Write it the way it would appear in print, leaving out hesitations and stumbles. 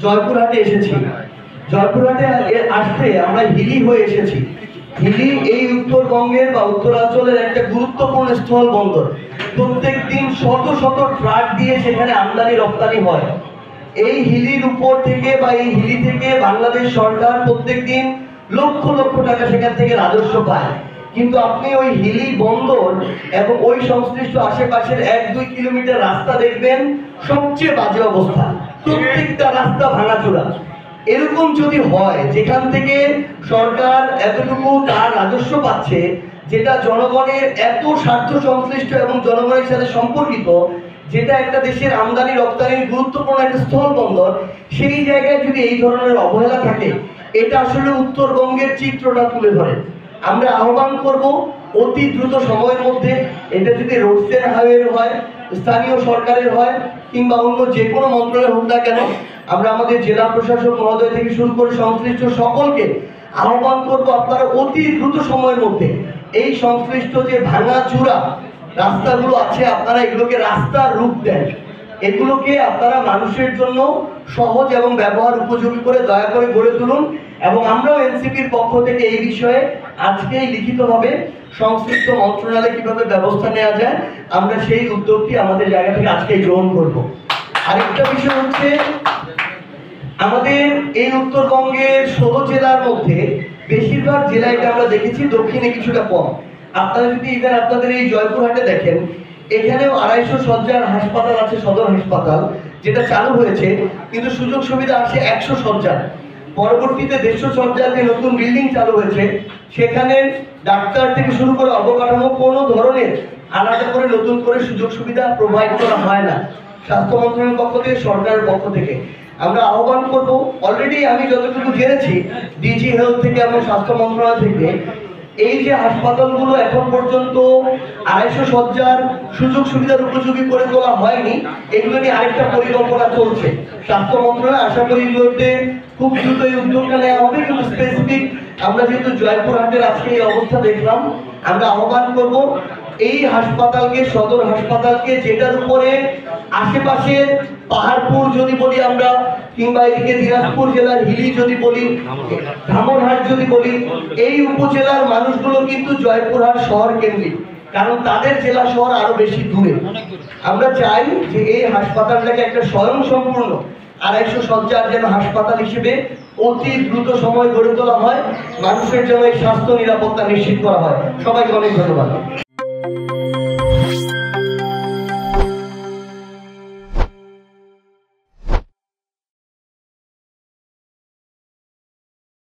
জয়পুরহাটে এসেছি। জয়পুরহাটে আসতে আমরা হিলি হয়ে এসেছি। হিলি এই উত্তরবঙ্গের বা উত্তরাঞ্চলের একটা গুরুত্বপূর্ণ স্থল বন্দর। প্রত্যেক দিন শত শত ট্রাক দিয়ে সেখানে আমদানি রপ্তানি হয়। এই হিলির উপর থেকে বা এই হিলি থেকে বাংলাদেশ সরকার প্রত্যেক দিন লক্ষ লক্ষ টাকা সেখান থেকে রাজস্ব পায়। কিন্তু আপনি ওই হিলি বন্দর এবং ওই সংশ্লিষ্ট আশেপাশের 1-2 কিলোমিটার রাস্তা দেখবেন সবচেয়ে বাজে অবস্থা, প্রত্যেকটা রাস্তা ভাঙাচোরা। এরকম যদি হয় যেখান থেকে সরকার এতটুকু তার রাজস্ব পাচ্ছে, যেটা জনগণের এত স্বার্থ সংশ্লিষ্ট এবং জনগণের সাথে সম্পর্কিত, যেটা একটা দেশের আমদানি রপ্তানির গুরুত্বপূর্ণ একটা স্থল বন্দর, সেই জায়গায় যদি এই ধরনের অবহেলা থাকে, এটা আসলে উত্তরবঙ্গের চিত্রটা তুলে ধরে। আমরা আহ্বান করব অতি দ্রুত সময়ের মধ্যে, এটা যদি রোডসের হাইওয়ে হয়, স্থানীয় সরকারের হয়, কিংবা অন্য যে কোনো মন্ত্রণালয় হোক না কেন, আমরা আমাদের জেলা প্রশাসক মহোদয় থেকে শুরু করে সংশ্লিষ্ট সকলকে আহ্বান করব, আপনারা অতি দ্রুত সময়ের মধ্যে এই সংশ্লিষ্ট যে ভাঙাচোরা রাস্তাগুলো আছে, আপনারা এগুলোকে রাস্তার রূপ দেন। এগুলোকে আপনারা মানুষের জন্য সহজ এবং ব্যবহার উপযোগী করে দয়া করে গড়ে তুলুন। এবং আমরাও এনসিপির পক্ষ থেকে এই বিষয়ে আজকেই লিখিতভাবে সংশ্লিষ্ট মন্ত্রণালয়ে কিভাবে ব্যবস্থা নেওয়া যায়, আমরা সেই উদ্যোগটি আমাদের জায়গা থেকে আজকেই গ্রহণ করব। আরেকটা বিষয় হচ্ছে, আমাদের এই উত্তরবঙ্গের 16 জেলার মধ্যে বেশিরভাগ জেলায় এটা আমরা দেখেছি, দক্ষিণে কিছুটা কম। আপনারা যদি ইভেন আপনাদের এই জয়পুরহাটে দেখেন, এখানেও 250 শয্যার হাসপাতাল আছে, সদর হাসপাতাল, যেটা চালু হয়েছে, কিন্তু সুযোগ সুবিধা আছে 100 শয্যার। পরবর্তীতে 150 শয্যার যে নতুন বিল্ডিং চালু হয়েছে, সেখানে ডাক্তার থেকে শুরু করে অবকাঠামো কোনো ধরনের আলাদা করে নতুন করে সুযোগ সুবিধা প্রোভাইড করা হয় না স্বাস্থ্য মন্ত্রণালয়ের পক্ষ থেকে, সরকারের পক্ষ থেকে। আমরা আহ্বান করব, অলরেডি আমি যতটুকু জেনেছি ডিজি হেলথ থেকে এবং স্বাস্থ্য মন্ত্রণালয় থেকে, এই যে হাসপাতালগুলো এখন পর্যন্ত 250 শয্যার সুযোগ সুবিধার উপযোগী করে তোলা হয়নি, এগুলো নিয়ে আরেকটা পরিকল্পনা চলছে স্বাস্থ্য মন্ত্রণালয়। আশা করি এগুলোতে খুব দ্রুত এই উদ্যোগটা নেওয়া হবে। কিন্তু স্পেসিফিক আমরা যেহেতু জয়পুরহাটের আজকে এই অবস্থা দেখলাম, আমরা আহ্বান করব এই হাসপাতালকে, সদর হাসপাতালকে, যেটার উপরে আশেপাশের পাহাড়পুর যদি বলি আমরা, কিংবা এদিকে দিনাজপুর জেলার হিলি যদি বলি, ধামরহাট যদি বলি, এই উপজেলার মানুষগুলো কিন্তু জয়পুরহাট শহর কেন্দ্রিক, কারণ তাদের জেলা শহর আরো বেশি দূরে। আমরা চাই যে এই হাসপাতালটাকে একটা স্বয়ংসম্পূর্ণ 250 শয্যার যেন হাসপাতাল হিসেবে অতি দ্রুত সময় গড়ে তোলা হয়, মানুষের জন্য এই স্বাস্থ্য নিরাপত্তা নিশ্চিত করা হয়। সবাইকে অনেক ধন্যবাদ।